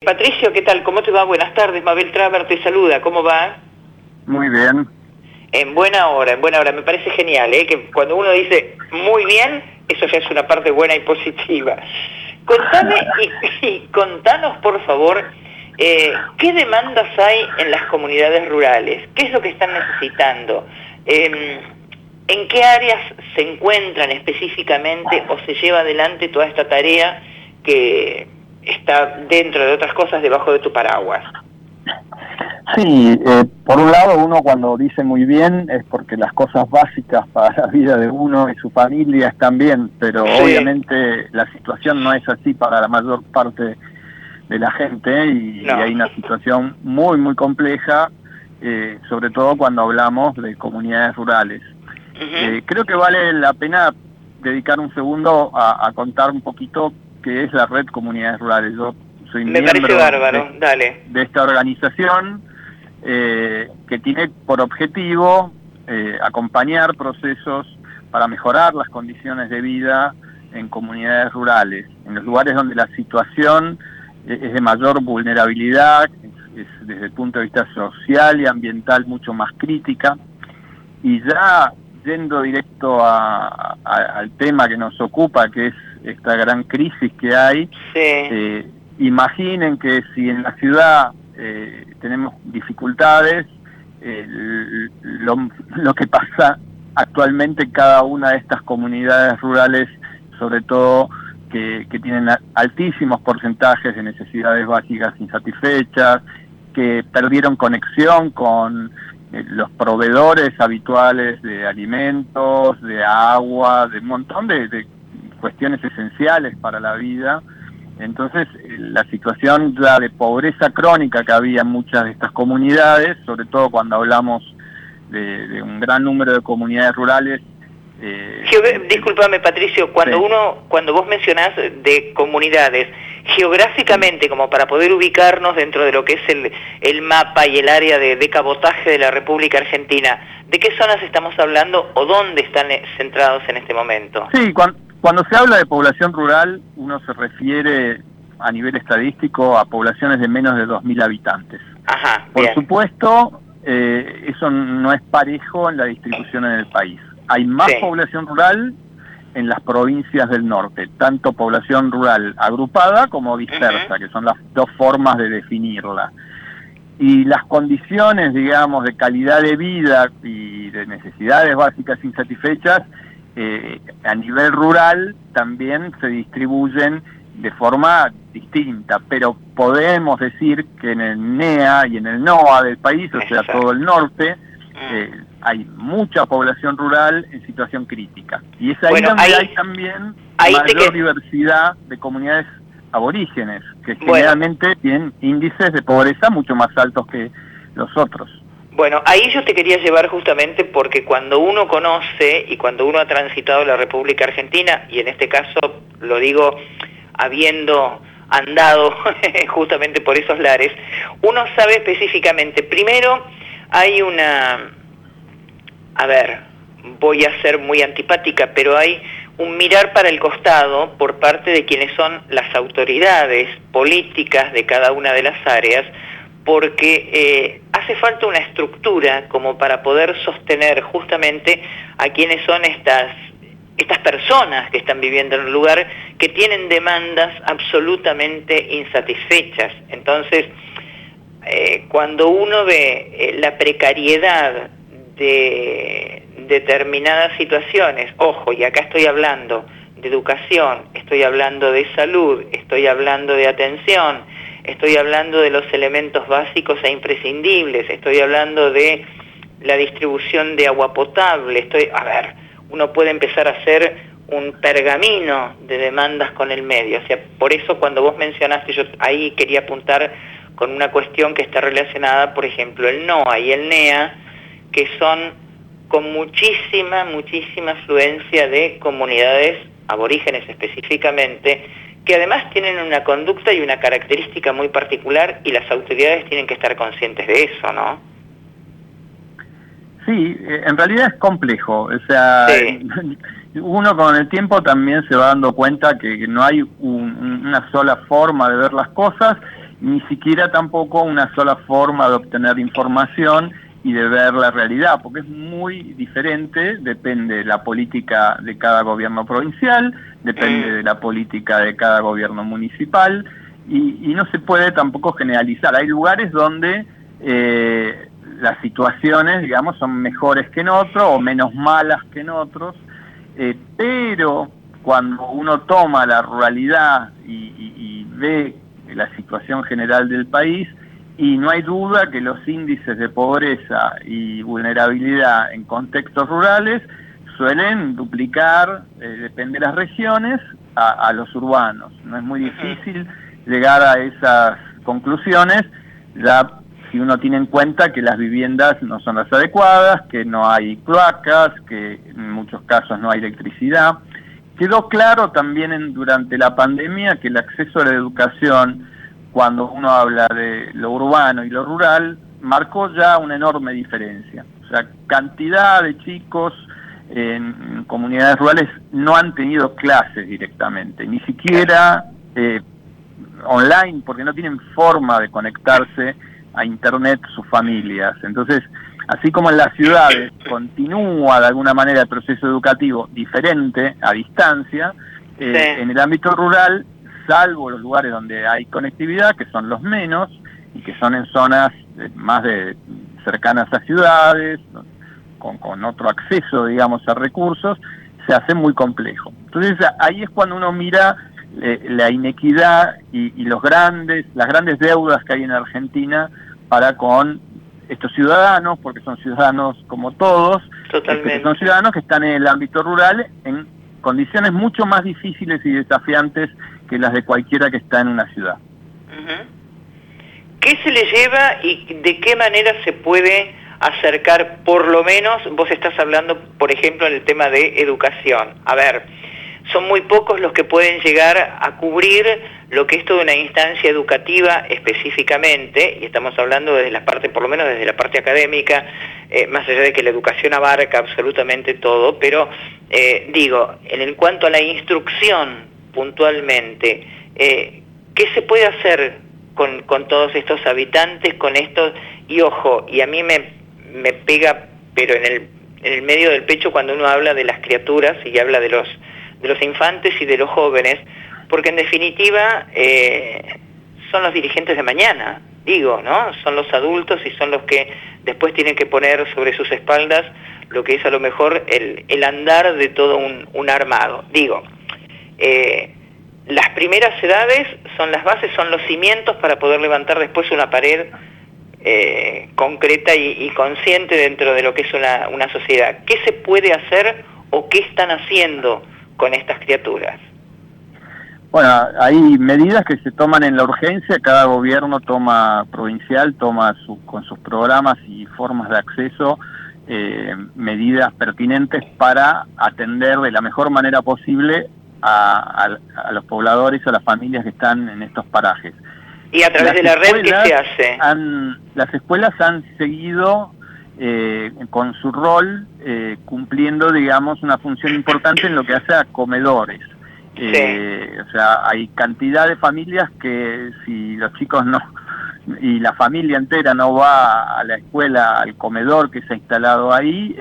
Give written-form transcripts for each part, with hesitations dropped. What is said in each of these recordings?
Patricio, ¿qué tal? ¿Cómo te va? Buenas tardes, Mabel Traver te saluda, ¿cómo va? Muy bien. En buena hora, me parece genial, que cuando uno dice muy bien, eso ya es una parte buena y positiva. Contame y contanos, por favor, ¿qué demandas hay en las comunidades rurales? ¿Qué es lo que están necesitando? ¿En qué áreas se encuentran específicamente o se lleva adelante toda esta tarea que está, dentro de otras cosas, debajo de tu paraguas? Sí, por un lado uno cuando dice muy bien es porque las cosas básicas para la vida de uno y su familia están bien, pero Sí. Obviamente la situación no es así para la mayor parte de la gente y No. hay una situación muy compleja, sobre todo cuando hablamos de comunidades rurales. Creo que vale la pena dedicar un segundo a contar un poquito qué es la red Comunidades Rurales. Yo soy Me parece miembro bárbaro, dale. de esta organización que tiene por objetivo acompañar procesos para mejorar las condiciones de vida en comunidades rurales, en los lugares donde la situación es de mayor vulnerabilidad, es desde el punto de vista social y ambiental mucho más crítica. Y ya yendo directo al tema que nos ocupa, que es esta gran crisis que hay, Sí. Imaginen que si en la ciudad tenemos dificultades, lo que pasa actualmente en cada una de estas comunidades rurales, sobre todo que tienen altísimos porcentajes de necesidades básicas insatisfechas, que perdieron conexión con los proveedores habituales de alimentos, de agua, de un montón de cuestiones esenciales para la vida. Entonces, la situación ya de pobreza crónica que había en muchas de estas comunidades, sobre todo cuando hablamos de un gran número de comunidades rurales. Discúlpame, Patricio, cuando Sí. cuando vos mencionás de comunidades, geográficamente, como para poder ubicarnos dentro de lo que es el mapa y el área de cabotaje de la República Argentina, ¿de qué zonas estamos hablando o dónde están centrados en este momento? Sí, cuando se habla de población rural, uno se refiere a nivel estadístico a poblaciones de menos de 2.000 habitantes. Ajá, Por bien. supuesto, eso no es parejo en la distribución en el país. Hay más población rural en las provincias del norte, tanto población rural agrupada como dispersa, que son las dos formas de definirla. Y las condiciones, digamos, de calidad de vida y de necesidades básicas insatisfechas, a nivel rural también se distribuyen de forma distinta, pero podemos decir que en el NEA y en el NOA del país, o sea, todo el norte, hay mucha población rural en situación crítica. Y es ahí donde hay también mayor diversidad de comunidades aborígenes, que generalmente tienen índices de pobreza mucho más altos que los otros. Bueno, ahí yo te quería llevar justamente porque cuando uno conoce y cuando uno ha transitado la República Argentina, y en este caso lo digo habiendo andado justamente por esos lares, uno sabe específicamente, primero hay una, a ver, voy a ser muy antipática, pero hay un mirar para el costado por parte de quienes son las autoridades políticas de cada una de las áreas, porque hace falta una estructura como para poder sostener justamente a quienes son estas personas que están viviendo en un lugar que tienen demandas absolutamente insatisfechas. Entonces, cuando uno ve la precariedad de determinadas situaciones, ojo, y acá estoy hablando de educación, estoy hablando de salud, estoy hablando de atención, estoy hablando de los elementos básicos e imprescindibles, estoy hablando de la distribución de agua potable, uno puede empezar a hacer un pergamino de demandas con el medio. O sea, por eso cuando vos mencionaste, yo ahí quería apuntar con una cuestión que está relacionada, por ejemplo, el NOA y el NEA, que son con muchísima afluencia de comunidades aborígenes específicamente, que además tienen una conducta y una característica muy particular y las autoridades tienen que estar conscientes de eso, ¿no? Sí, en realidad es complejo, o sea, uno con el tiempo también se va dando cuenta que no hay una sola forma de ver las cosas ni siquiera tampoco una sola forma de obtener información y de ver la realidad, porque es muy diferente, depende de la política de cada gobierno provincial, depende de la política de cada gobierno municipal, y no se puede tampoco generalizar. Hay lugares donde las situaciones, digamos, son mejores que en otros o menos malas que en otros, pero cuando uno toma la ruralidad y ve la situación general del país, y no hay duda que los índices de pobreza y vulnerabilidad en contextos rurales suelen duplicar, depende de las regiones, a los urbanos. No es muy difícil llegar a esas conclusiones, ya si uno tiene en cuenta que las viviendas no son las adecuadas, que no hay cloacas, que en muchos casos no hay electricidad. Quedó claro también durante la pandemia que el acceso a la educación, cuando uno habla de lo urbano y lo rural, marcó ya una enorme diferencia. O sea, cantidad de chicos en comunidades rurales no han tenido clases directamente, ni siquiera online, porque no tienen forma de conectarse a internet sus familias. Entonces, así como en las ciudades continúa de alguna manera el proceso educativo diferente, a distancia, en el ámbito rural, salvo los lugares donde hay conectividad, que son los menos, y que son en zonas más cercanas a ciudades, con otro acceso, digamos, a recursos, se hace muy complejo. Entonces ahí es cuando uno mira la inequidad y las grandes deudas que hay en Argentina para con estos ciudadanos, porque son ciudadanos como todos, son ciudadanos que están en el ámbito rural en condiciones mucho más difíciles y desafiantes que las de cualquiera que está en una ciudad. ¿Qué se le lleva y de qué manera se puede acercar, por lo menos, vos estás hablando, por ejemplo, en el tema de educación? A ver, son muy pocos los que pueden llegar a cubrir lo que es toda una instancia educativa específicamente, y estamos hablando desde la parte, por lo menos desde la parte académica, más allá de que la educación abarca absolutamente todo, pero digo, en cuanto a la instrucción puntualmente, ¿qué se puede hacer con todos estos habitantes, con estos? Y ojo, y a mí me pega, pero en el medio del pecho cuando uno habla de las criaturas y habla de los infantes y de los jóvenes, porque en definitiva son los dirigentes de mañana, digo, ¿no? Son los adultos y son los que después tienen que poner sobre sus espaldas lo que es a lo mejor el andar de todo un armado. Digo, las primeras edades son las bases, son los cimientos para poder levantar después una pared concreta y consciente dentro de lo que es una sociedad. ¿Qué se puede hacer o qué están haciendo con estas criaturas? Bueno, hay medidas que se toman en la urgencia, cada gobierno provincial toma con sus programas y formas de acceso medidas pertinentes para atender de la mejor manera posible a los pobladores, a las familias que están en estos parajes. ¿Y a través de la red qué se hace? Las escuelas han seguido con su rol cumpliendo, digamos, una función importante en lo que hace a comedores. O sea, hay cantidad de familias que si los chicos y la familia entera no va a la escuela, al comedor que se ha instalado ahí,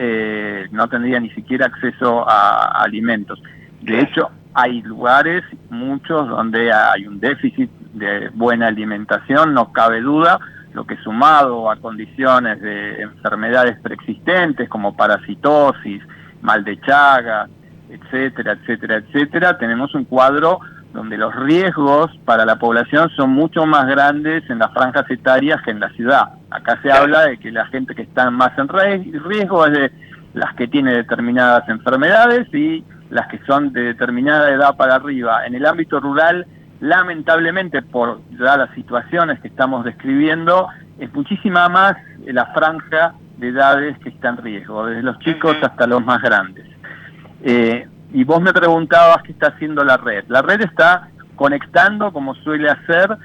no tendría ni siquiera acceso a alimentos. De hecho, hay lugares, muchos, donde hay un déficit de buena alimentación, no cabe duda, lo que sumado a condiciones de enfermedades preexistentes como parasitosis, mal de Chagas, etcétera, etcétera, etcétera, tenemos un cuadro donde los riesgos para la población son mucho más grandes en las franjas etarias que en la ciudad. Acá se habla de que la gente que está más en riesgo es de las que tiene determinadas enfermedades y las que son de determinada edad para arriba. En el ámbito rural, lamentablemente, por ya las situaciones que estamos describiendo, es muchísima más la franja de edades que está en riesgo, desde los chicos hasta los más grandes. Y vos me preguntabas qué está haciendo la red. La red está conectando, como suele hacer,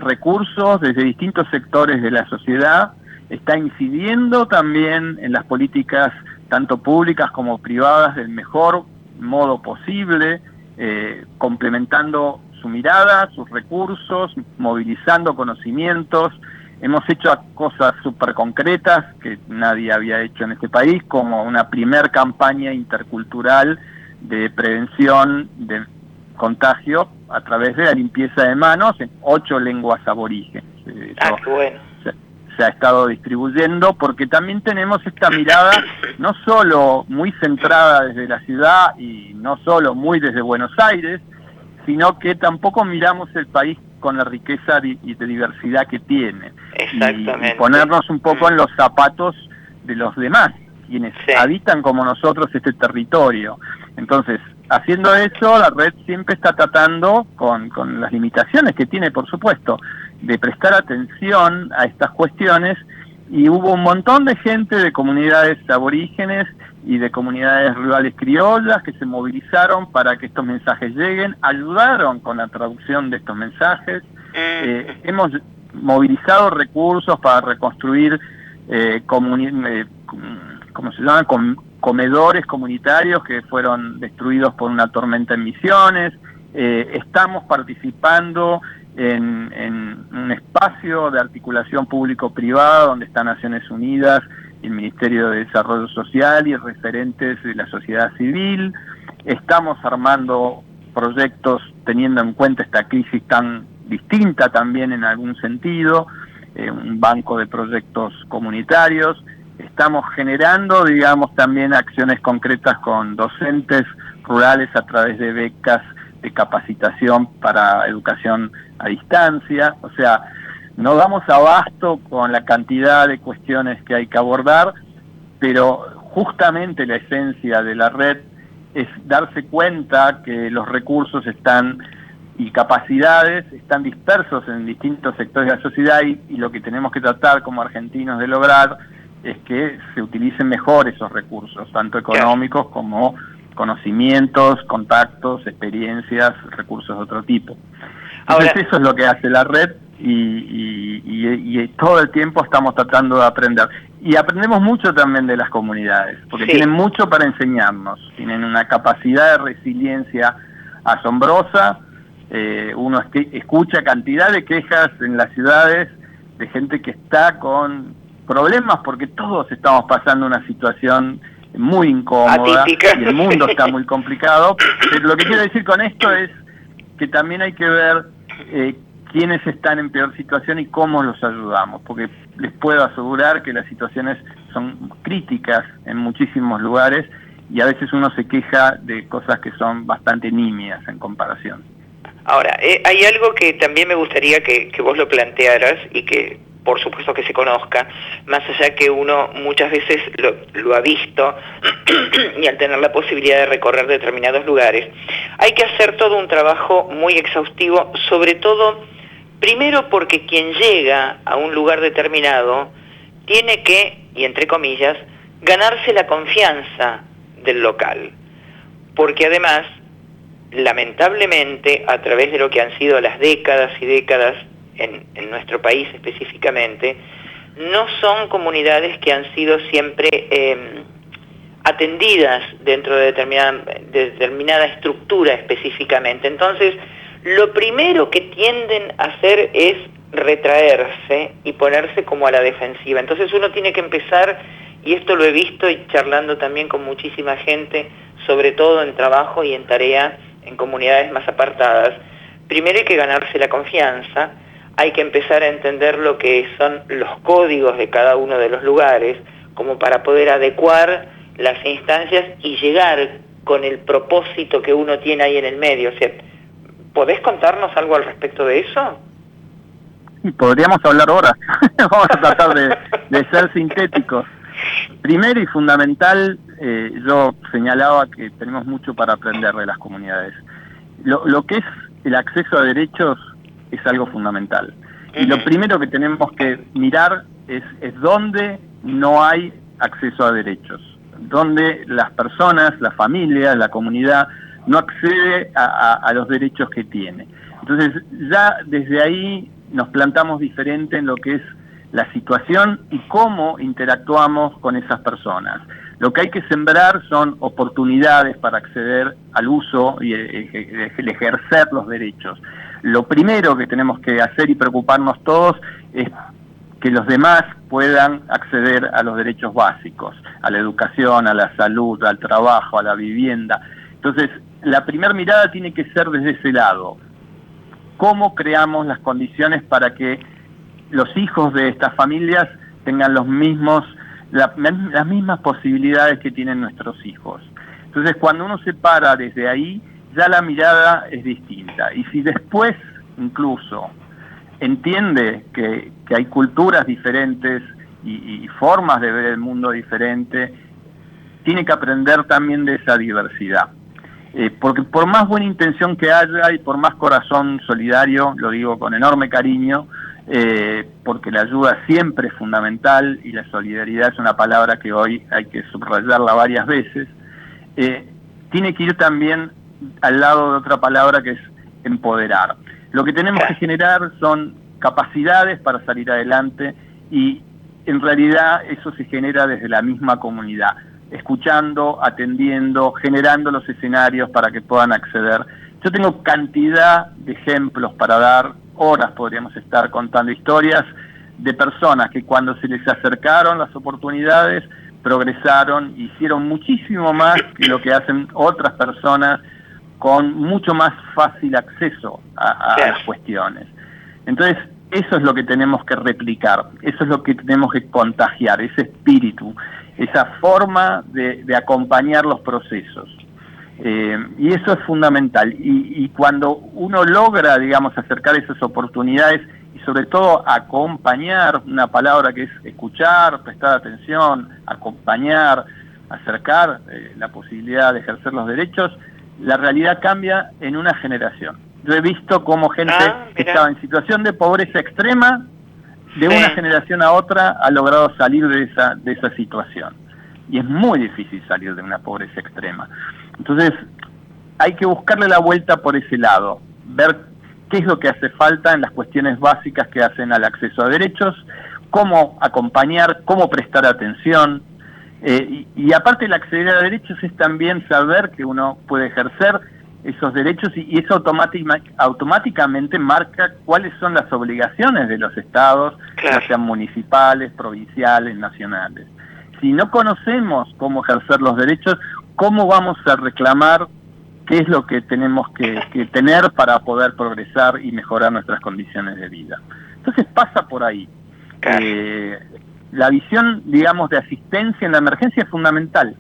recursos desde distintos sectores de la sociedad, está incidiendo también en las políticas tanto públicas como privadas del mejor modo posible, complementando su mirada, sus recursos, movilizando conocimientos. Hemos hecho cosas súper concretas que nadie había hecho en este país, como una primer campaña intercultural de prevención de contagio a través de la limpieza de manos en 8 lenguas aborígenes. Qué bueno. Se ha estado distribuyendo porque también tenemos esta mirada no solo muy centrada desde la ciudad y no solo muy desde Buenos Aires, sino que tampoco miramos el país con la riqueza y de diversidad que tiene. Exactamente. Y ponernos un poco en los zapatos de los demás, quienes habitan como nosotros este territorio. Entonces, haciendo eso, la red siempre está tratando, con las limitaciones que tiene, por supuesto, de prestar atención a estas cuestiones, y hubo un montón de gente de comunidades aborígenes y de comunidades rurales criollas que se movilizaron para que estos mensajes lleguen, ayudaron con la traducción de estos mensajes. Hemos movilizado recursos para reconstruir ¿cómo se llama? Comedores comunitarios que fueron destruidos por una tormenta en Misiones. Estamos participando en un espacio de articulación público-privada donde están Naciones Unidas, el Ministerio de Desarrollo Social y referentes de la sociedad civil. Estamos armando proyectos teniendo en cuenta esta crisis tan distinta también en algún sentido, un banco de proyectos comunitarios. Estamos generando, digamos, también acciones concretas con docentes rurales a través de becas de capacitación para educación a distancia. O sea, no damos abasto con la cantidad de cuestiones que hay que abordar, pero justamente la esencia de la red es darse cuenta que los recursos y capacidades están dispersos en distintos sectores de la sociedad, y lo que tenemos que tratar como argentinos de lograr es que se utilicen mejor esos recursos, tanto económicos como conocimientos, contactos, experiencias, recursos de otro tipo. Entonces eso es lo que hace la red, y todo el tiempo estamos tratando de aprender. Y aprendemos mucho también de las comunidades, porque tienen mucho para enseñarnos, tienen una capacidad de resiliencia asombrosa. Uno escucha cantidad de quejas en las ciudades de gente que está con problemas porque todos estamos pasando una situación muy incómoda, atípica, y el mundo está muy complicado. Pero lo que quiero decir con esto es que también hay que ver quiénes están en peor situación y cómo los ayudamos, porque les puedo asegurar que las situaciones son críticas en muchísimos lugares, y a veces uno se queja de cosas que son bastante nimias en comparación. Ahora, hay algo que también me gustaría que vos lo plantearas y que por supuesto que se conozca, más allá que uno muchas veces lo ha visto y al tener la posibilidad de recorrer determinados lugares, hay que hacer todo un trabajo muy exhaustivo, sobre todo, primero porque quien llega a un lugar determinado tiene que, y entre comillas, ganarse la confianza del local, porque además, lamentablemente, a través de lo que han sido las décadas y décadas en nuestro país específicamente, no son comunidades que han sido siempre atendidas dentro de determinada estructura específicamente. Entonces, lo primero que tienden a hacer es retraerse y ponerse como a la defensiva. Entonces uno tiene que empezar, y esto lo he visto y charlando también con muchísima gente, sobre todo en trabajo y en tarea, en comunidades más apartadas, primero hay que ganarse la confianza, hay que empezar a entender lo que son los códigos de cada uno de los lugares, como para poder adecuar las instancias y llegar con el propósito que uno tiene ahí en el medio. O sea, ¿podés contarnos algo al respecto de eso? Sí, podríamos hablar horas. Vamos a tratar de ser sintéticos. Primero y fundamental, yo señalaba que tenemos mucho para aprender de las comunidades. Lo que es el acceso a derechos es algo fundamental. Y lo primero que tenemos que mirar es dónde no hay acceso a derechos, donde las personas, la familia, la comunidad no accede a los derechos que tiene. Entonces ya desde ahí nos plantamos diferente en lo que es la situación y cómo interactuamos con esas personas. Lo que hay que sembrar son oportunidades para acceder al uso y el ejercer los derechos. Lo primero que tenemos que hacer y preocuparnos todos es que los demás puedan acceder a los derechos básicos, a la educación, a la salud, al trabajo, a la vivienda. Entonces, la primera mirada tiene que ser desde ese lado. ¿Cómo creamos las condiciones para que los hijos de estas familias tengan las mismas posibilidades que tienen nuestros hijos? Entonces, cuando uno se para desde ahí, ya la mirada es distinta. Y si después, incluso, entiende que hay culturas diferentes y formas de ver el mundo diferente, tiene que aprender también de esa diversidad. Porque por más buena intención que haya y por más corazón solidario, lo digo con enorme cariño, porque la ayuda siempre es fundamental y la solidaridad es una palabra que hoy hay que subrayarla varias veces, tiene que ir también al lado de otra palabra que es empoderar. Lo que tenemos que generar son capacidades para salir adelante y en realidad eso se genera desde la misma comunidad, escuchando, atendiendo, generando los escenarios para que puedan acceder. Yo tengo cantidad de ejemplos para dar, horas podríamos estar contando historias de personas que cuando se les acercaron las oportunidades, progresaron, hicieron muchísimo más que lo que hacen otras personas con mucho más fácil acceso a las cuestiones. Entonces, eso es lo que tenemos que replicar, eso es lo que tenemos que contagiar, ese espíritu, esa forma de acompañar los procesos. Y eso es fundamental. Y cuando uno logra, digamos, acercar esas oportunidades y sobre todo acompañar, una palabra que es escuchar, prestar atención, acompañar, acercar la posibilidad de ejercer los derechos, la realidad cambia en una generación. Yo he visto cómo gente que estaba en situación de pobreza extrema, de una generación a otra, ha logrado salir de esa situación. Y es muy difícil salir de una pobreza extrema. Entonces, hay que buscarle la vuelta por ese lado, ver qué es lo que hace falta en las cuestiones básicas que hacen al acceso a derechos, cómo acompañar, cómo prestar atención. Y aparte el acceder a derechos es también saber que uno puede ejercer esos derechos y eso automáticamente marca cuáles son las obligaciones de los estados, ya sean municipales, provinciales, nacionales. Si no conocemos cómo ejercer los derechos, ¿cómo vamos a reclamar qué es lo que tenemos que tener para poder progresar y mejorar nuestras condiciones de vida? Entonces pasa por ahí. La visión, digamos, de asistencia en la emergencia es fundamental,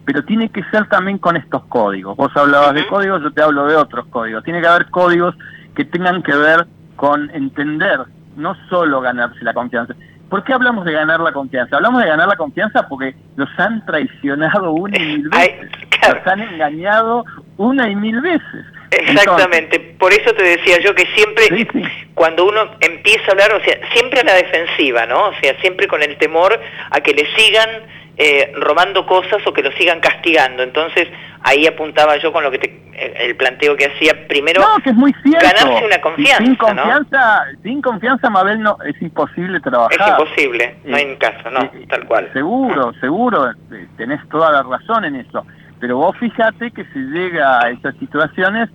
pero tiene que ser también con estos códigos. Vos hablabas de códigos, yo te hablo de otros códigos. Tiene que haber códigos que tengan que ver con entender, no solo ganarse la confianza. ¿Por qué hablamos de ganar la confianza? Hablamos de ganar la confianza porque los han traicionado una y mil veces, los han engañado una y mil veces. Exactamente, entonces, por eso te decía yo que siempre, cuando uno empieza a hablar, o sea, siempre a la defensiva, ¿no? O sea, siempre con el temor a que le sigan robando cosas o que lo sigan castigando. Entonces, ahí apuntaba yo con lo que el planteo que hacía primero, que es muy cierto. Ganarse una confianza, sin confianza, Mabel, no es imposible trabajar. Es imposible, no hay caso, no, tal cual. Seguro, tenés toda la razón en eso. Pero vos fíjate que se llega a esas situaciones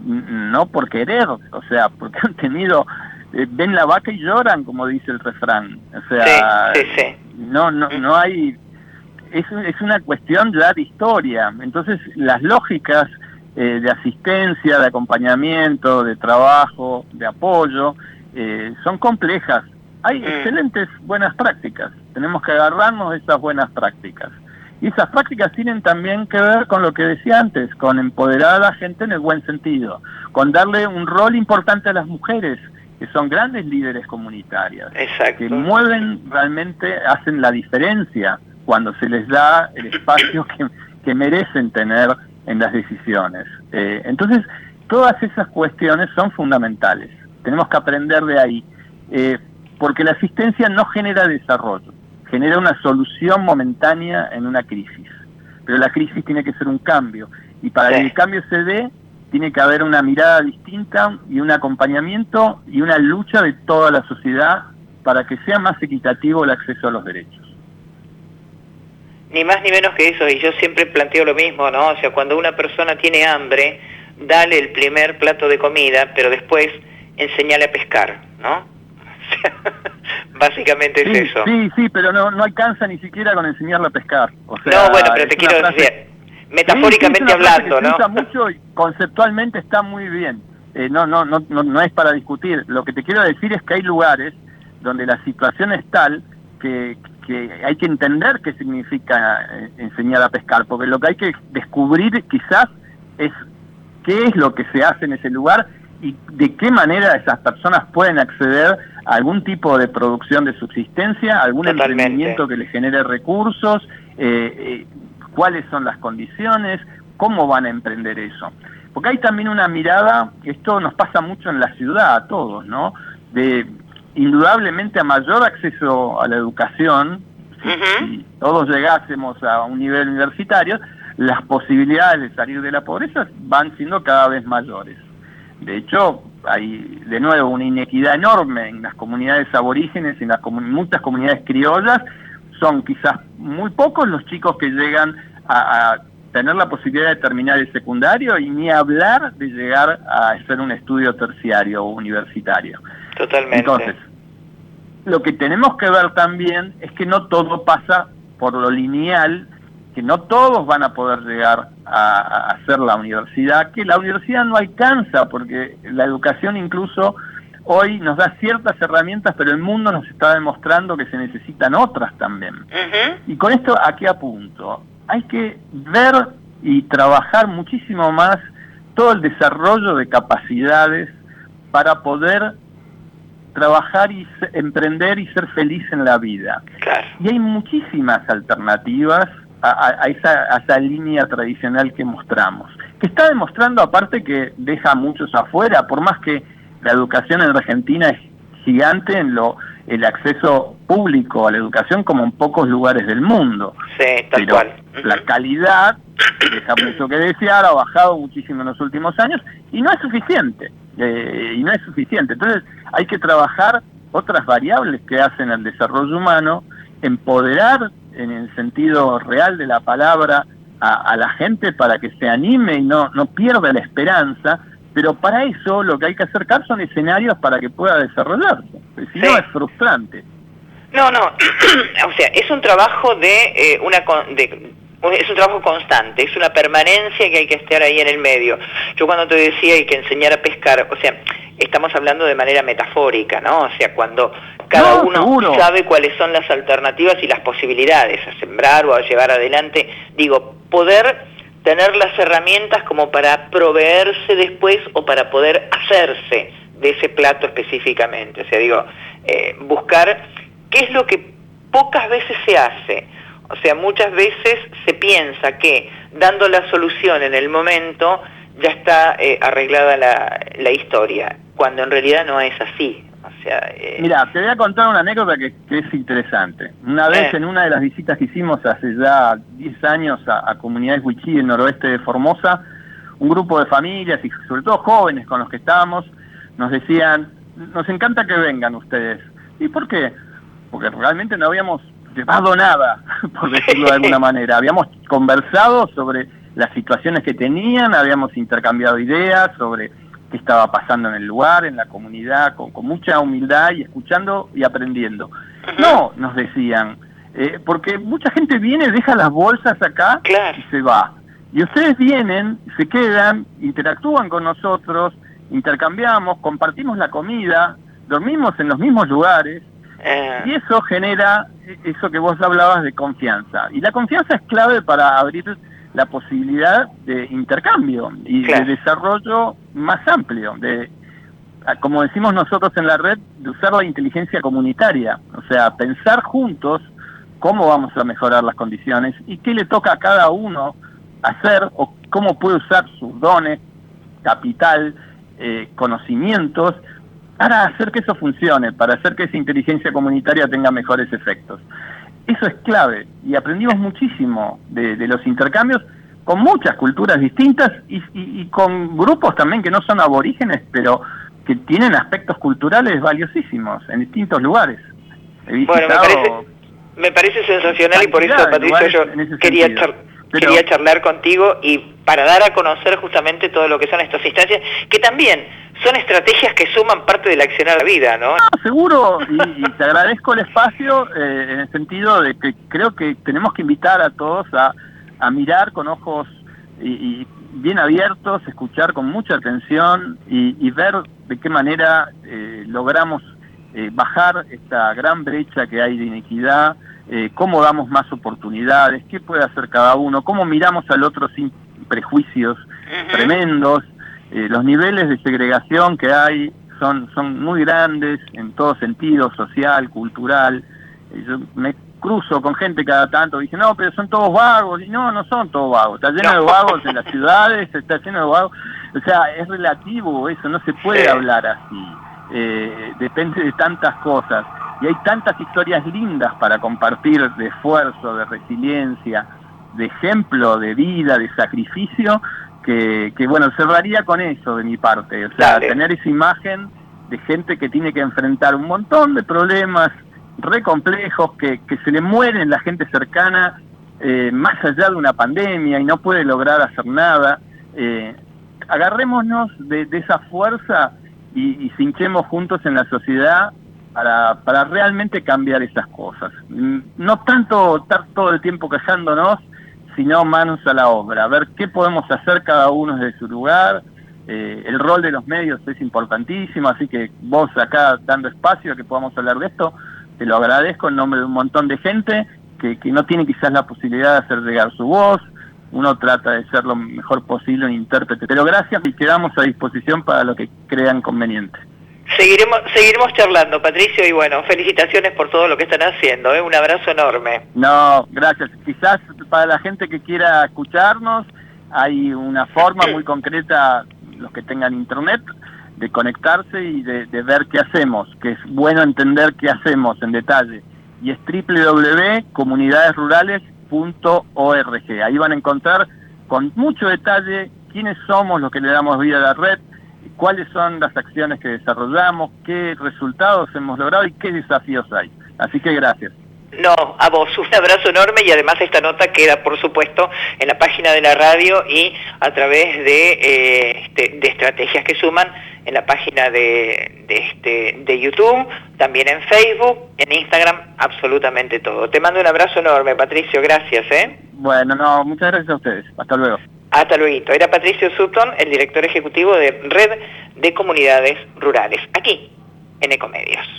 no por querer, o sea, porque han tenido, ven la vaca y lloran, como dice el refrán. O sea, no hay, es una cuestión ya de historia. Entonces, las lógicas de asistencia, de acompañamiento, de trabajo, de apoyo, son complejas. Hay excelentes buenas prácticas, tenemos que agarrarnos de esas buenas prácticas. Y esas prácticas tienen también que ver con lo que decía antes, con empoderar a la gente en el buen sentido, con darle un rol importante a las mujeres, que son grandes líderes comunitarias, que mueven realmente, hacen la diferencia cuando se les da el espacio que merecen tener en las decisiones. Entonces, todas esas cuestiones son fundamentales, tenemos que aprender de ahí, porque la asistencia no genera desarrollo, genera una solución momentánea en una crisis. Pero la crisis tiene que ser un cambio. Y para que el cambio se dé, tiene que haber una mirada distinta y un acompañamiento y una lucha de toda la sociedad para que sea más equitativo el acceso a los derechos. Ni más ni menos que eso, y yo siempre planteo lo mismo, ¿no? O sea, cuando una persona tiene hambre, dale el primer plato de comida, pero después enseñale a pescar, ¿no? O sea, básicamente sí, es eso. Sí, pero no alcanza ni siquiera con enseñarle a pescar. O sea, no, bueno, pero te quiero decir, metafóricamente hablando, ¿no? Se usa mucho y conceptualmente está muy bien. No es para discutir. Lo que te quiero decir es que hay lugares donde la situación es tal que hay que entender qué significa enseñar a pescar, porque lo que hay que descubrir quizás es qué es lo que se hace en ese lugar y de qué manera esas personas pueden acceder a algún tipo de producción de subsistencia, algún Totalmente. emprendimiento que les genere recursos, cuáles son las condiciones, cómo van a emprender eso. Porque hay también una mirada, esto nos pasa mucho en la ciudad a todos, ¿no? De indudablemente a mayor acceso a la educación, si todos llegásemos a un nivel universitario, las posibilidades de salir de la pobreza van siendo cada vez mayores. De hecho, hay de nuevo una inequidad enorme en las comunidades aborígenes, en las muchas comunidades criollas. Son quizás muy pocos los chicos que llegan a tener la posibilidad de terminar el secundario y ni hablar de llegar a hacer un estudio terciario o universitario. Totalmente. Entonces, lo que tenemos que ver también es que no todo pasa por lo lineal, que no todos van a poder llegar a hacer la universidad, que la universidad no alcanza, porque la educación incluso hoy nos da ciertas herramientas, pero el mundo nos está demostrando que se necesitan otras también. Y con esto, ¿a qué apunto? Hay que ver y trabajar muchísimo más todo el desarrollo de capacidades para poder trabajar y emprender y ser feliz en la vida. Claro. Y hay muchísimas alternativas a esa línea tradicional que mostramos, que está demostrando aparte que deja a muchos afuera, por más que la educación en Argentina es gigante en el acceso público a la educación como en pocos lugares del mundo. Sí, tal pero cual. La calidad deja mucho que desear, ha bajado muchísimo en los últimos años y no es suficiente. Entonces hay que trabajar otras variables que hacen al desarrollo humano, empoderar en el sentido real de la palabra a la gente para que se anime y no pierda la esperanza, pero para eso lo que hay que acercar son escenarios para que pueda desarrollarse, si no es frustrante. No, o sea, es un trabajo es un trabajo constante, es una permanencia que hay que estar ahí en el medio. Yo cuando te decía hay que enseñar a pescar, o sea, estamos hablando de manera metafórica, ¿no? O sea, cuando cada uno seguro sabe cuáles son las alternativas y las posibilidades a sembrar o a llevar adelante, digo, poder tener las herramientas como para proveerse después o para poder hacerse de ese plato específicamente. O sea, digo, buscar qué es lo que pocas veces se hace. O sea, muchas veces se piensa que dando la solución en el momento ya está arreglada la historia, cuando en realidad no es así. O sea, mira, te voy a contar una anécdota que es interesante. Una vez en una de las visitas que hicimos hace ya 10 años a comunidades wichí del noroeste de Formosa, un grupo de familias y sobre todo jóvenes con los que estábamos nos decían, nos encanta que vengan ustedes. ¿Y por qué? Porque realmente no habíamos llevado nada, por decirlo de alguna manera. Habíamos conversado sobre las situaciones que tenían, habíamos intercambiado ideas sobre qué estaba pasando en el lugar, en la comunidad, con mucha humildad y escuchando y aprendiendo. No, nos decían, porque mucha gente viene, deja las bolsas acá y se va. Y ustedes vienen, se quedan, interactúan con nosotros, intercambiamos, compartimos la comida, dormimos en los mismos lugares, y eso genera eso que vos hablabas de confianza. Y la confianza es clave para abrir la posibilidad de intercambio y de desarrollo más amplio, de, como decimos nosotros en la red, de usar la inteligencia comunitaria, o sea, pensar juntos cómo vamos a mejorar las condiciones y qué le toca a cada uno hacer o cómo puede usar sus dones, capital, conocimientos, para hacer que eso funcione, para hacer que esa inteligencia comunitaria tenga mejores efectos. Eso es clave, y aprendimos muchísimo de los intercambios con muchas culturas distintas y con grupos también que no son aborígenes, pero que tienen aspectos culturales valiosísimos en distintos lugares. He visitado Me parece sensacional y por eso, Patricio, yo quería charlar contigo y para dar a conocer justamente todo lo que son estas instancias, que también son estrategias que suman parte del accionar a la vida, ¿no? Seguro, y te agradezco el espacio en el sentido de que creo que tenemos que invitar a todos a mirar con ojos y bien abiertos, escuchar con mucha atención y ver de qué manera logramos bajar esta gran brecha que hay de inequidad, cómo damos más oportunidades, qué puede hacer cada uno, cómo miramos al otro sin prejuicios tremendos. Los niveles de segregación que hay son muy grandes en todo sentido, social, cultural. Yo me cruzo con gente cada tanto y dice, no, pero son todos vagos. Y no son todos vagos. Está lleno de vagos en las ciudades, está lleno de vagos. O sea, es relativo eso, no se puede hablar así. Depende de tantas cosas. Y hay tantas historias lindas para compartir de esfuerzo, de resiliencia, de ejemplo, de vida, de sacrificio, que bueno, cerraría con eso de mi parte. O sea, tener esa imagen de gente que tiene que enfrentar un montón de problemas re complejos, que se le mueren la gente cercana más allá de una pandemia y no puede lograr hacer nada. Agarrémonos de esa fuerza y cinchemos juntos en la sociedad para realmente cambiar esas cosas. No tanto estar todo el tiempo quejándonos, sino manos a la obra, a ver qué podemos hacer cada uno desde su lugar. El rol de los medios es importantísimo, así que vos acá dando espacio a que podamos hablar de esto, te lo agradezco en nombre de un montón de gente que no tiene quizás la posibilidad de hacer llegar su voz. Uno trata de ser lo mejor posible un intérprete, pero gracias y quedamos a disposición para lo que crean conveniente. Seguiremos charlando, Patricio, y bueno, felicitaciones por todo lo que están haciendo, un abrazo enorme. No, gracias. Quizás para la gente que quiera escucharnos, hay una forma muy concreta, los que tengan internet, de conectarse y de ver qué hacemos, que es bueno entender qué hacemos en detalle, y es www.comunidadesrurales.org. Ahí van a encontrar con mucho detalle quiénes somos los que le damos vida a la red, cuáles son las acciones que desarrollamos, qué resultados hemos logrado y qué desafíos hay. Así que gracias. No, a vos, un abrazo enorme, y además esta nota queda, por supuesto, en la página de la radio y a través de estrategias que suman en la página de YouTube, también en Facebook, en Instagram, absolutamente todo. Te mando un abrazo enorme, Patricio, gracias. Bueno, no, muchas gracias a ustedes. Hasta luego. Hasta luego. Era Patricio Sutton, el director ejecutivo de Red de Comunidades Rurales, aquí en Ecomedios.